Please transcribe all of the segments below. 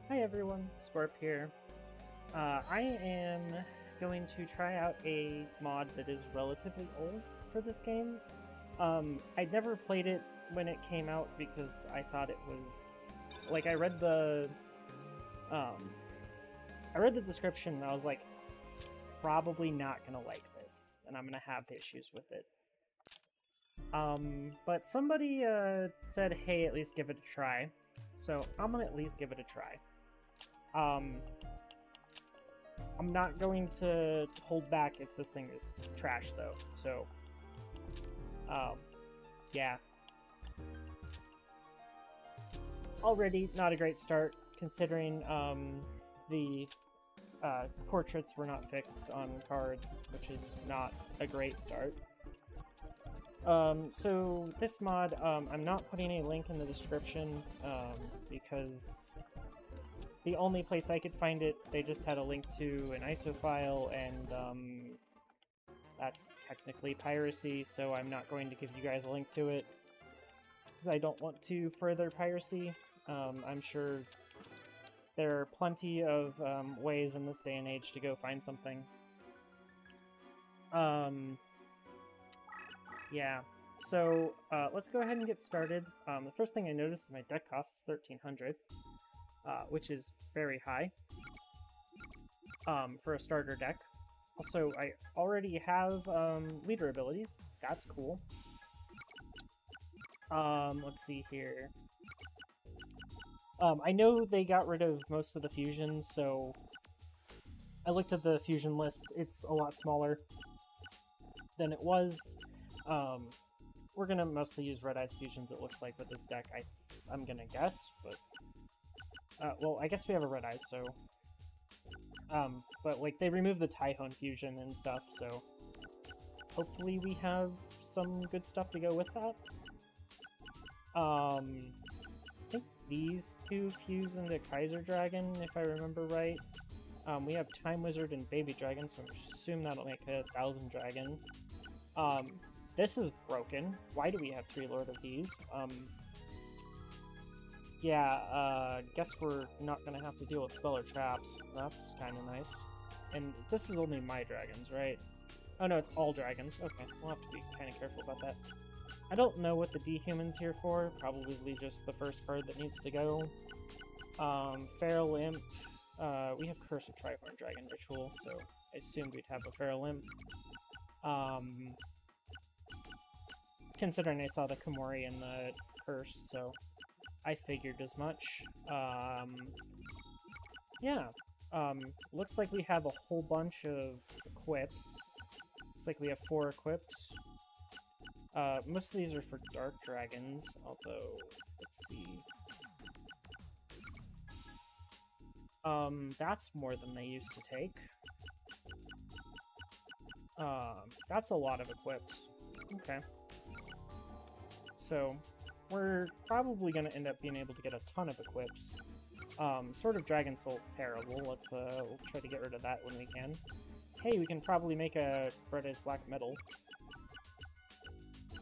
Hi everyone, Scorp here. I am going to try out a mod that is relatively old for this game. I'd never played it when it came out because I thought it was like um, I read the description and I was like, probably not gonna like this, and I'm gonna have issues with it. But somebody said, hey, at least give it a try, so I'm gonna at least give it a try. I'm not going to hold back if this thing is trash, though, so, yeah. Already not a great start, considering, the, portraits were not fixed on cards, which is not a great start. So this mod, I'm not putting a link in the description, because the only place I could find it, they just had a link to an ISO file, and that's technically piracy, so I'm not going to give you guys a link to it, because I don't want to further piracy. I'm sure there are plenty of ways in this day and age to go find something. Yeah, so let's go ahead and get started. The first thing I noticed is my deck cost is 1,300. Which is very high for a starter deck. Also, I already have leader abilities. That's cool. Let's see here. I know they got rid of most of the fusions, so I looked at the fusion list. It's a lot smaller than it was. We're gonna mostly use Red Eyes fusions, it looks like, with this deck, I'm gonna guess, but well, I guess we have a Red Eyes, so... but, like, they removed the Typhon fusion and stuff, so... hopefully we have some good stuff to go with that. I think these two fuse into Kaiser Dragon, if I remember right. We have Time Wizard and Baby Dragon, so I assume that'll make a 1,000 Dragon. This is broken. Why do we have 3 Lord of These? Yeah, guess we're not gonna have to deal with Speller Traps. That's kind of nice. And this is only my dragons, right? Oh no, it's all dragons. Okay, we'll have to be kind of careful about that. I don't know what the Dehuman's here for. Probably just the first card that needs to go. Feral Imp. We have Curse of Trihorn Dragon Ritual, so I assumed we'd have a Feral Imp. Considering I saw the Komori and the Curse, so... I figured as much. Yeah. Looks like we have a whole bunch of equips. Looks like we have 4 equips. Most of these are for Dark Dragons, although, let's see. That's more than they used to take. That's a lot of equips. Okay. So... we're probably going to end up being able to get a ton of equips. Sword of Dragon Soul's terrible. We'll try to get rid of that when we can. Hey, we can probably make a Red Eyes Black Metal.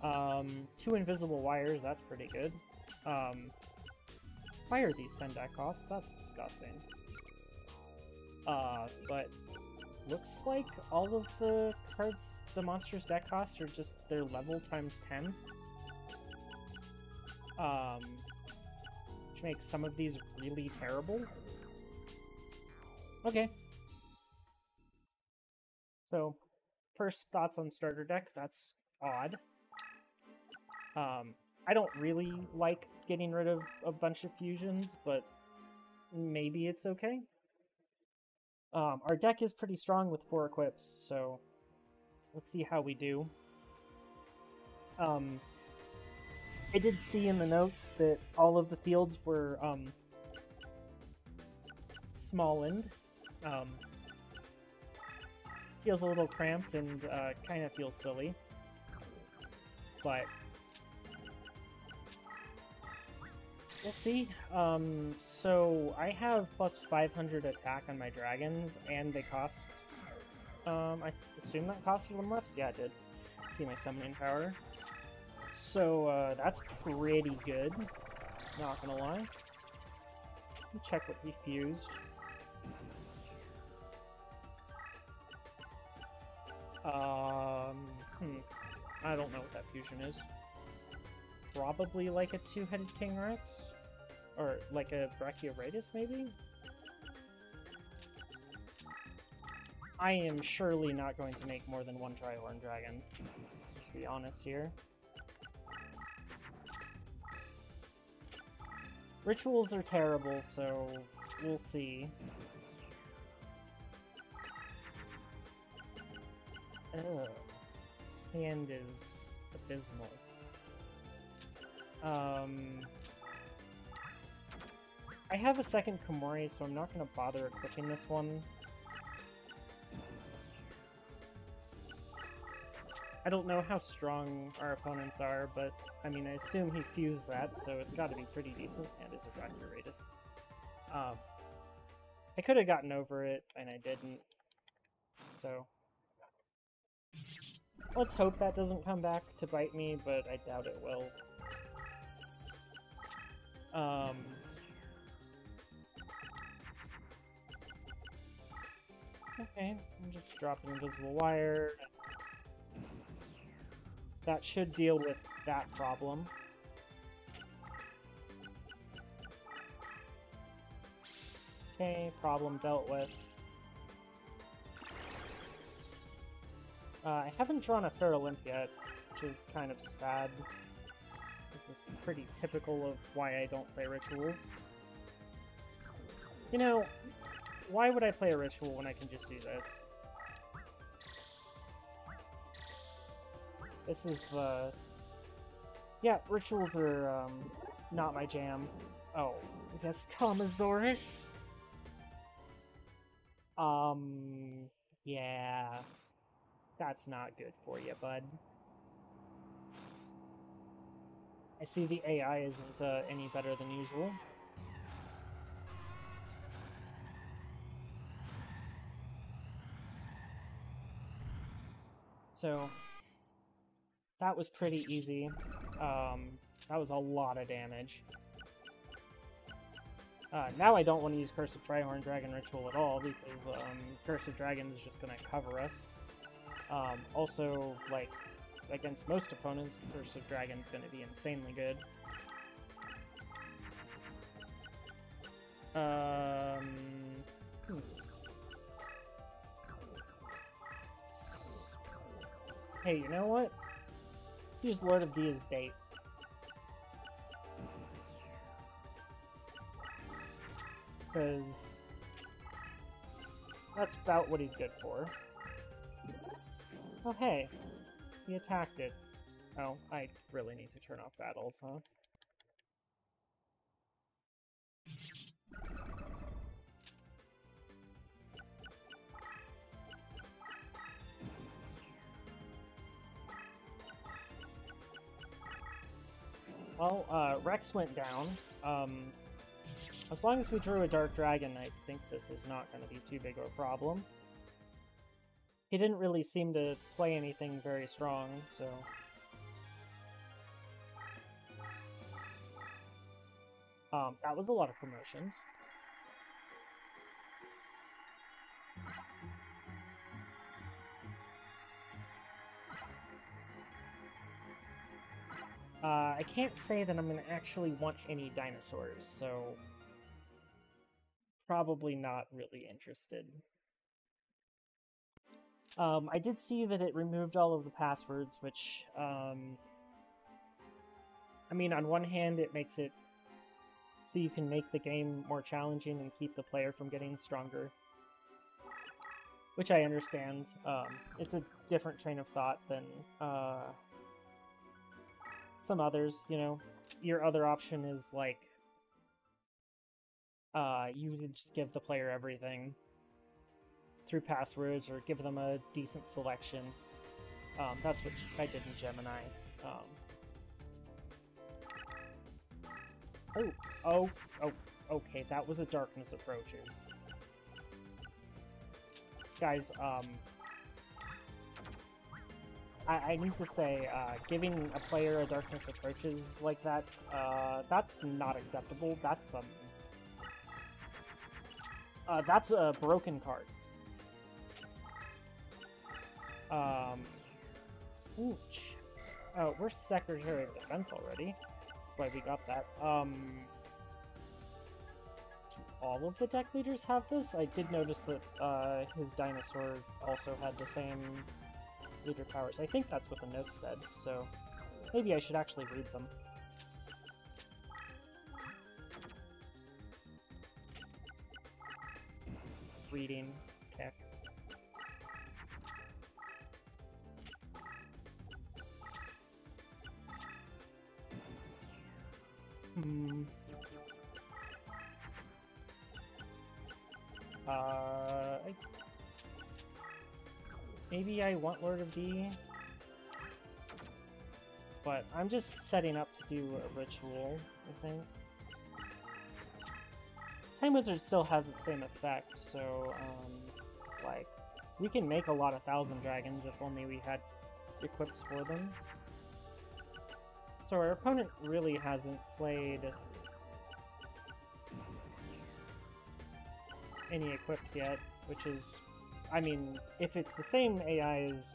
2 Invisible Wires, that's pretty good. Why are these 10 deck costs? That's disgusting. But looks like all of the cards, the monster's deck costs are just their level times 10. Which makes some of these really terrible. Okay. So, first thoughts on starter deck, that's odd. I don't really like getting rid of a bunch of fusions, but maybe it's okay. Our deck is pretty strong with 4 equips, so let's see how we do. I did see in the notes that all of the fields were, smallened. Feels a little cramped and, kind of feels silly. But... we'll see. So I have plus 500 attack on my dragons, and they cost, I assume that costed 1 left? Yeah, it did. See my summoning power. So, that's pretty good, not gonna lie. Check what he fused. I don't know what that fusion is. Probably like a two-headed King Rex? Or like a Brachioratus, maybe? I am surely not going to make more than one Tri-Horn Dragon. Let's be honest here. Rituals are terrible, so we'll see. Ugh. His hand is abysmal. I have a second Komori, so I'm not going to bother equipping this one. I don't know how strong our opponents are, but I mean, I assume he fused that, so it's got to be pretty decent, and it's a Brachioratus. I could have gotten over it, and I didn't, so let's hope that doesn't come back to bite me, but I doubt it will. Okay, I'm just dropping Invisible Wire. That should deal with that problem. Okay, problem dealt with. I haven't drawn a Feral Limp yet, which is kind of sad. This is pretty typical of why I don't play rituals. You know, why would I play a ritual when I can just do this? This is the... Yeah, rituals are not my jam. Oh, yes, Tomasaurus? Yeah. That's not good for you, bud. I see the AI isn't any better than usual. So, that was pretty easy. That was a lot of damage. Now I don't want to use Curse of Tri-Horn Dragon Ritual at all, because Curse of Dragon is just going to cover us. Also, like, against most opponents, Curse of Dragon is going to be insanely good. Hey, you know what? Let's use Lord of D as bait. Because that's about what he's good for. Oh, hey. He attacked it. Oh, I really need to turn off battles, huh? Well, Rex went down. As long as we drew a Dark Dragon, I think this is not going to be too big of a problem. He didn't really seem to play anything very strong, so... that was a lot of promotions. I can't say that I'm going to actually want any dinosaurs, so... Probably not really interested. I did see that it removed all of the passwords, which, I mean, on one hand, it makes it so you can make the game more challenging and keep the player from getting stronger. Which I understand. It's a different train of thought than, some others, you know. Your other option is, like, you would just give the player everything through passwords, or give them a decent selection. That's what I did in Gemini. Oh, okay, that was a Darkness Approaches. Guys, I need to say, giving a player a Darkness Approaches like that, that's not acceptable. That's, That's a broken card. Ooch. Oh, we're Secretary of Defense already. That's why we got that. Do all of the deck leaders have this? I did notice that his dinosaur also had the same leader powers. I think that's what the note said, so maybe I should actually read them. Reading. Okay. Maybe I want Lord of D, but I'm just setting up to do a ritual, I think. Time Wizard still has its same effect, so, like, we can make a lot of Thousand Dragons if only we had equips for them. So our opponent really hasn't played any equips yet, which is, I mean, if it's the same AI as...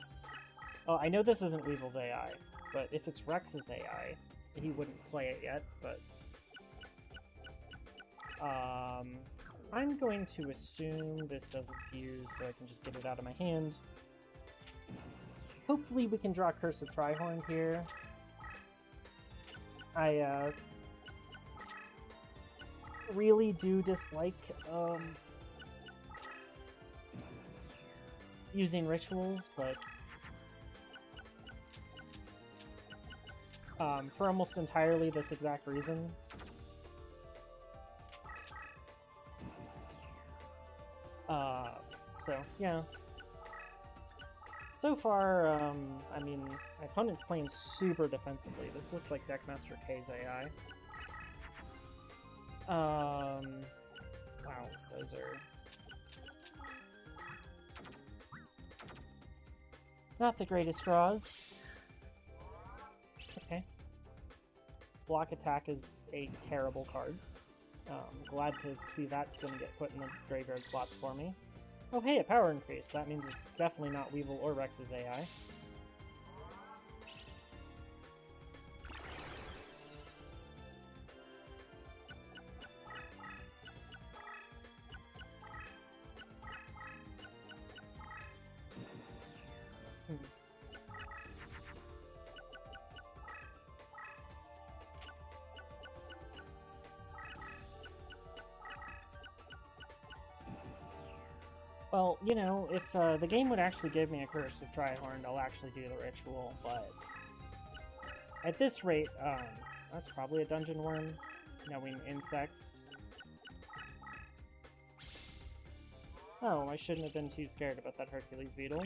Oh, I know this isn't Weevil's AI, but if it's Rex's AI, he wouldn't play it yet, but... I'm going to assume this doesn't fuse, so I can just get it out of my hand. Hopefully we can draw Curse of Trihorn here. I, really do dislike, using rituals, but for almost entirely this exact reason. So, yeah. So far, I mean, my opponent's playing super defensively. This looks like Deckmaster K's AI. Wow, those are... not the greatest draws. Okay. Block Attack is a terrible card. Glad to see that's going to get put in the graveyard slots for me. Oh hey, a power increase. That means it's definitely not Weevil or Rex's AI. Well, you know, if the game would actually give me a Curse of Trihorn, I'll actually do the ritual, but at this rate, that's probably a Dungeon Worm, knowing insects. Oh, I shouldn't have been too scared about that Hercules Beetle.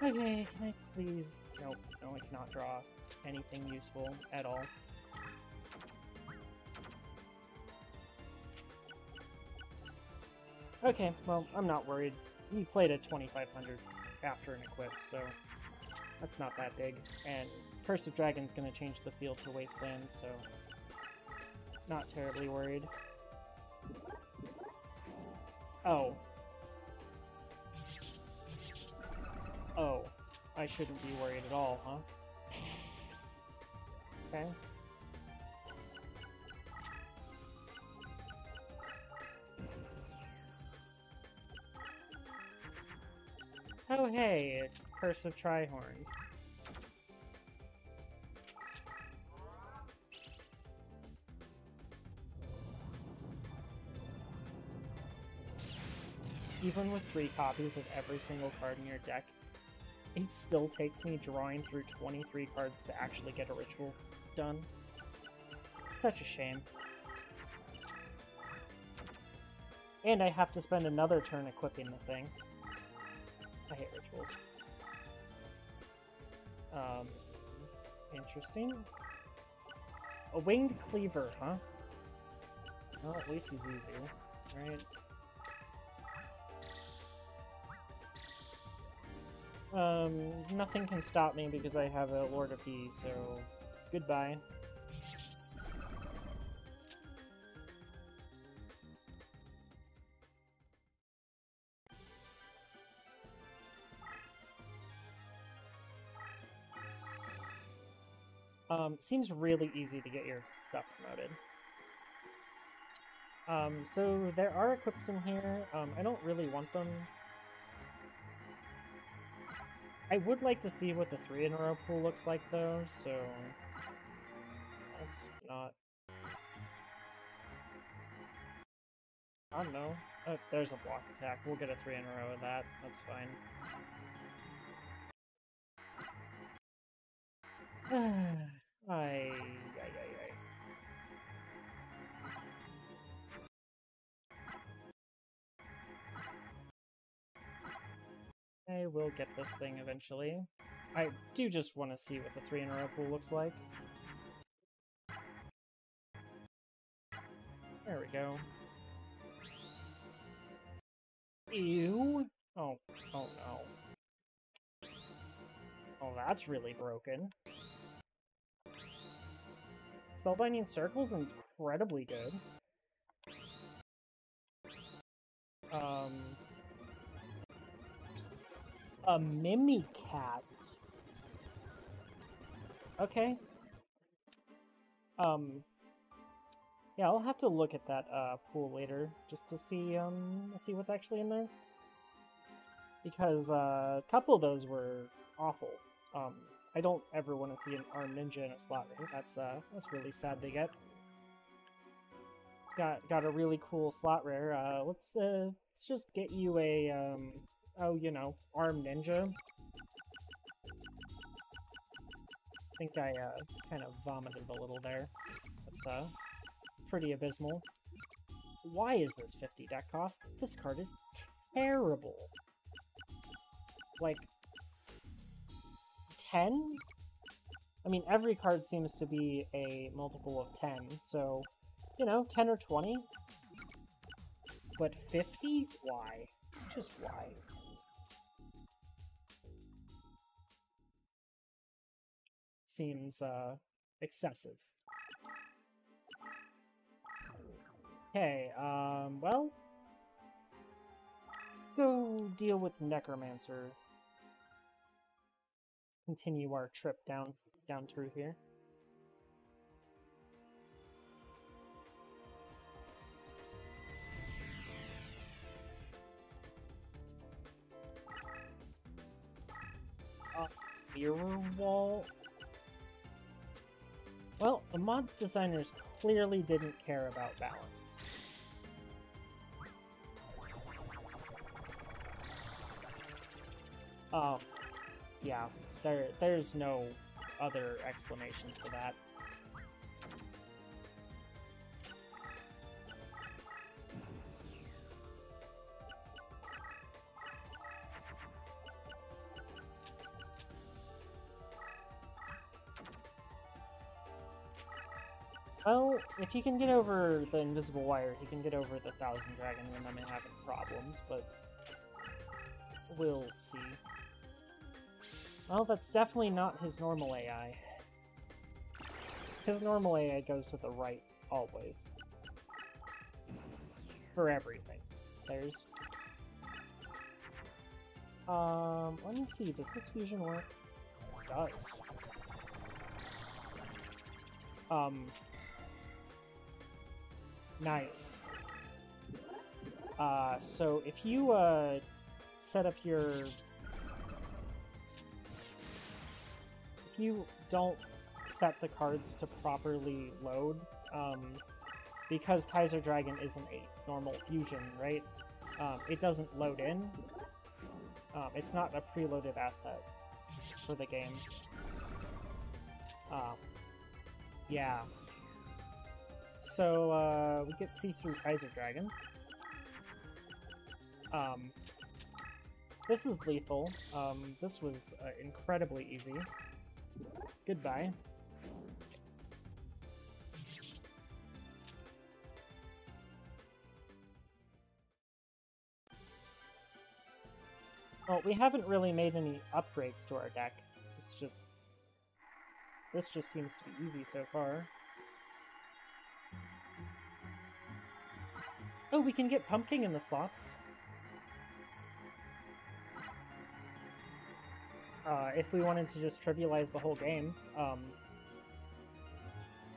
Okay, can I please... Nope, no, I cannot draw anything useful at all. Okay, well, I'm not worried. We played a 2500 after an equip, so that's not that big. And Curse of Dragon's gonna change the field to Wasteland, so not terribly worried. Oh. Oh. I shouldn't be worried at all, huh? Okay. Oh hey, Curse of Trihorn. Even with 3 copies of every single card in your deck, it still takes me drawing through 23 cards to actually get a ritual done. Such a shame. And I have to spend another turn equipping the thing. I hate rituals. Interesting. A Winged Cleaver, huh? Well, at least he's easy, right? Nothing can stop me because I have a Lord of D, so goodbye. Seems really easy to get your stuff promoted. So there are equips in here. I don't really want them. I would like to see what the 3-in-a-row pool looks like, though, so let's not... I don't know. There's a block attack. We'll get a 3-in-a-row of that. That's fine. Ay. I will get this thing eventually. I do just want to see what the 3-in-a-row pool looks like. There we go. Ew! Oh no. Oh, that's really broken. Spellbinding Circle's incredibly good. A Mimicat. Okay. Yeah, I'll have to look at that pool later just to see what's actually in there. Because a couple of those were awful. I don't ever want to see an armed ninja in a slot ring. That's really sad to get. Got a really cool slot rare. Let's just get you a armed ninja. I think I kind of vomited a little there. That's pretty abysmal. Why is this 50 deck cost? This card is terrible. Like 10? I mean, every card seems to be a multiple of 10, so, 10 or 20? But 50? Why? Just why? Seems, excessive. Okay, well, let's go deal with Necromancer. Continue our trip down through here. Mirror wall. Well, the mod designers clearly didn't care about balance. Yeah, there's no other explanation for that. Well, if he can get over the invisible wire, he can get over the 1000 Dragon when I'm having problems, but we'll see. Well, that's definitely not his normal AI. His normal AI goes to the right, always. For everything. There's... let me see, does this fusion work? It does. Nice. So if you, set up your... If you don't set the cards to properly load, because Kaiser Dragon isn't a normal fusion, right? It doesn't load in. It's not a preloaded asset for the game. Yeah. So, we get see-through Kaiser Dragon. This is lethal. This was incredibly easy. Goodbye. Well, we haven't really made any upgrades to our deck. It's just... This just seems to be easy so far. Oh, we can get Pumpkin in the slots. If we wanted to just trivialize the whole game.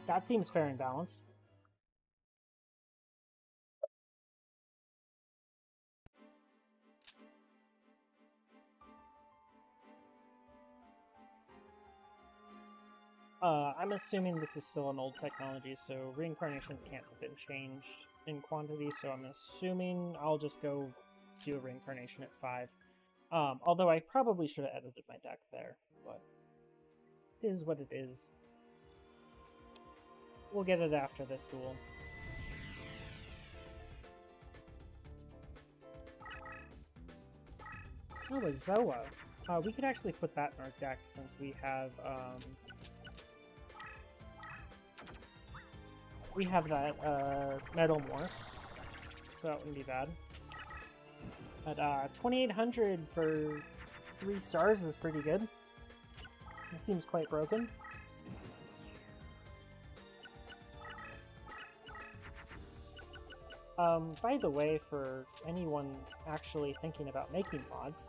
That seems fair and balanced. I'm assuming this is still an old technology, so reincarnations can't have been changed in quantity, so I'm assuming I'll just go do a reincarnation at 5. Although I probably should have edited my deck there, but it is what it is. We'll get it after this duel. Oh, a Zoa. We could actually put that in our deck since we have that Metal Morph, so that wouldn't be bad. But 2,800 for 3 stars is pretty good. It seems quite broken. By the way, for anyone actually thinking about making mods,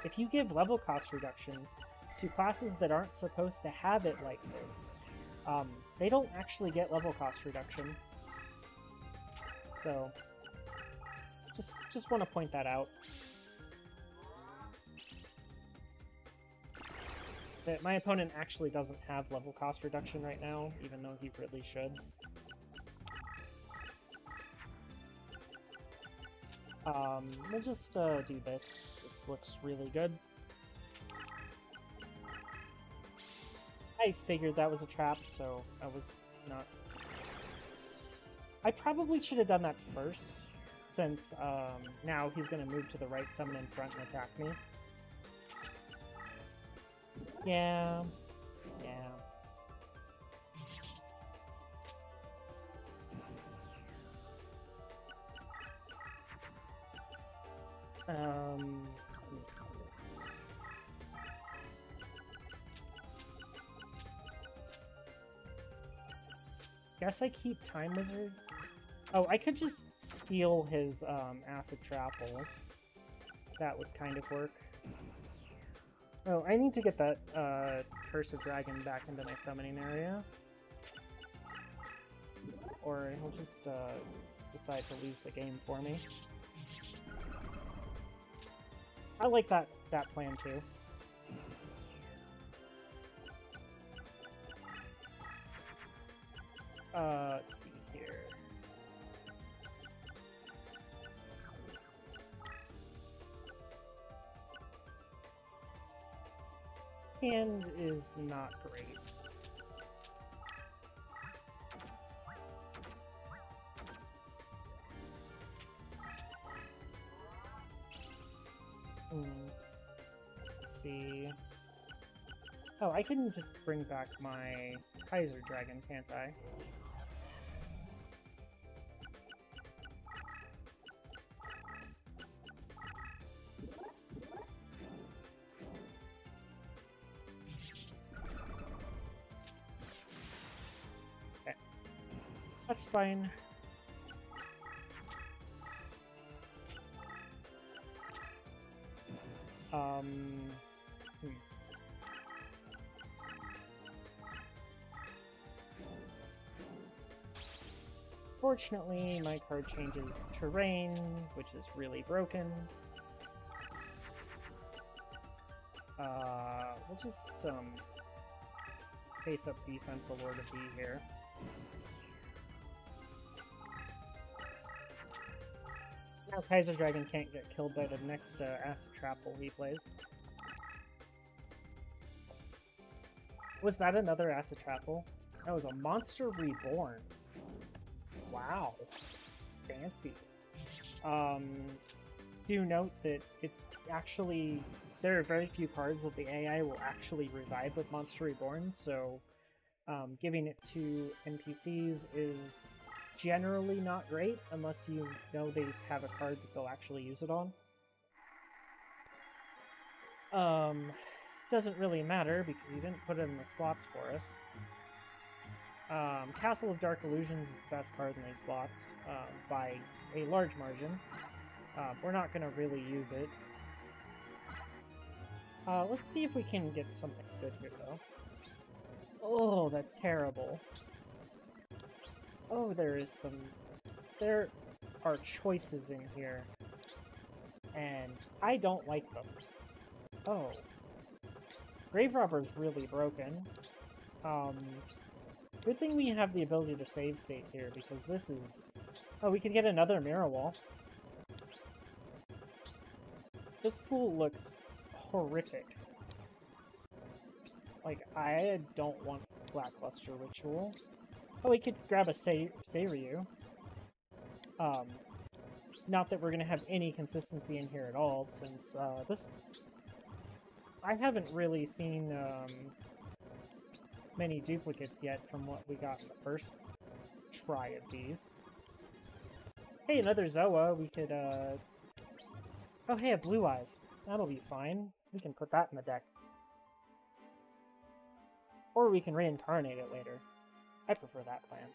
if you give level cost reduction to classes that aren't supposed to have it like this, they don't actually get level cost reduction. So, just want to point that out. That my opponent actually doesn't have level cost reduction right now, even though he really should. We'll just do this. This looks really good. I figured that was a trap, so I was not... I probably should have done that first, since now he's going to move to the right, summon in front, and attack me. Yeah. Guess I keep Time Wizard. Oh, I could just steal his Acid Trapple. That would kind of work. Oh, I need to get that Curse of Dragon back into my summoning area. Or he'll just decide to lose the game for me. I like that plan too. Let's see here. Hand is not great. Let's see. Oh, I can just bring back my Kaiser Dragon, can't I? Okay. That's fine. Fortunately, my card changes terrain, which is really broken. We'll just face up defense the Lord of B here. Now Kaiser Dragon can't get killed by the next Acid Trapple he plays. Was that another Acid Trapple? That was a Monster Reborn. Wow. Fancy. Do note that it's actually... There are very few cards that the AI will actually revive with Monster Reborn, so giving it to NPCs is generally not great, unless you know they have a card that they'll actually use it on. Doesn't really matter, because you didn't put it in the slots for us. Castle of Dark Illusions is the best card in these slots, by a large margin. We're not going to really use it. Let's see if we can get something good here, though. Oh, Oh, that's terrible. Oh, there are choices in here. And I don't like them. Oh. Grave Robber's really broken. Good thing we have the ability to save state here, because this is... Oh, we could get another mirror wall. This pool looks horrific. Like, I don't want Lackluster Ritual. Oh, we could grab a Seiryu. Not that we're going to have any consistency in here at all, since this... I haven't really seen many duplicates yet from what we got in the first try of these. Hey, another Zoa. We could, Oh, hey, a Blue Eyes. That'll be fine. We can put that in the deck. Or we can reincarnate it later. I prefer that plan.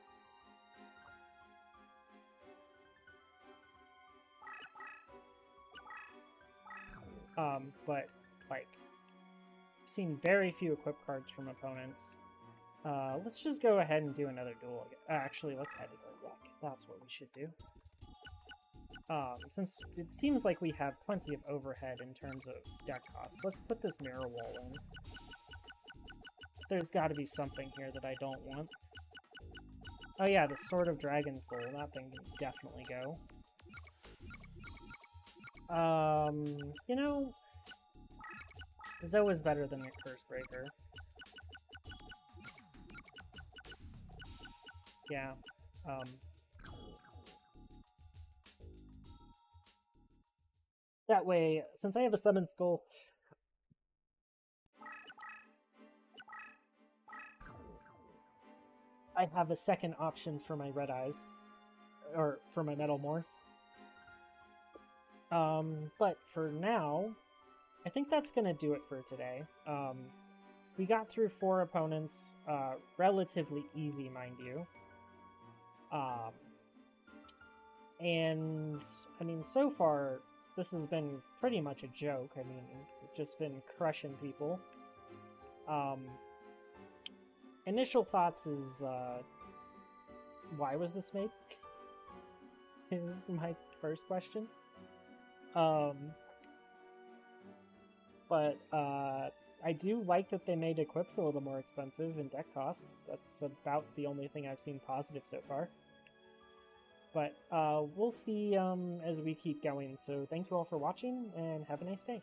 But, like, seen very few equip cards from opponents. Let's just go ahead and do another duel. Actually, let's head to the deck. That's what we should do. Since it seems like we have plenty of overhead in terms of deck cost, let's put this mirror wall in. There's got to be something here that I don't want. Oh yeah, the Sword of Dragon Soul. That thing can definitely go. You know, Zoa's better than the Curse Breaker. Yeah, that way, since I have a Summon Skull, I have a second option for my Red Eyes, or for my Metal Morph. But for now, I think that's gonna do it for today. We got through 4 opponents, relatively easy, mind you. And, I mean, so far, this has been pretty much a joke. I mean, we've just been crushing people. Initial thoughts is, why was this made? Is my first question. But, I do like that they made equips a little more expensive in deck cost. That's about the only thing I've seen positive so far. But we'll see as we keep going, so thank you all for watching, and have a nice day.